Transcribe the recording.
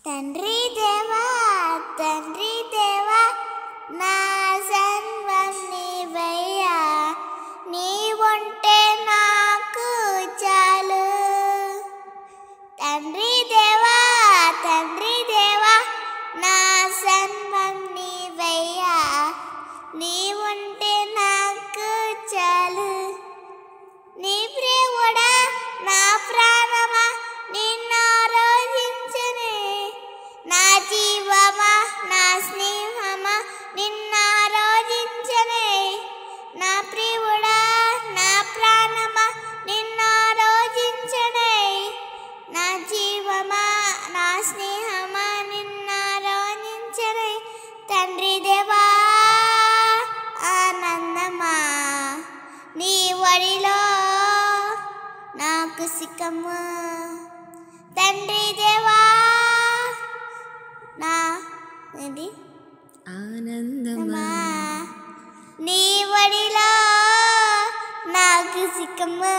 తండ్రి దేవా తండ్రి దేవా నా సర్వం నీవయ్యా, నీవుంటే నాకు చాలు. తండ్రి దేవా నా సర్వం నీవయ్యా, నీవుంటే నాకు చాలు. నీ ప్రియుడా నా ప్రాణమా నిన్ను ఆరాధించునే, నా జీవమా నా స్నేహమా నిన్ను ఆరాధించునే. నా ప్రియుడా నా ప్రాణమా నిన్ను ఆరాధించునే, నా జీవమా నా స్నేహమా నిన్ను ఆరాధించునే. తండ్రి దేవా ఆనందమా నీ ఒడిలో నాకు సిక్కము. తండ్రి దేవా నా ఆనందమా నీ ఒడిలో నాకు సిక్కము.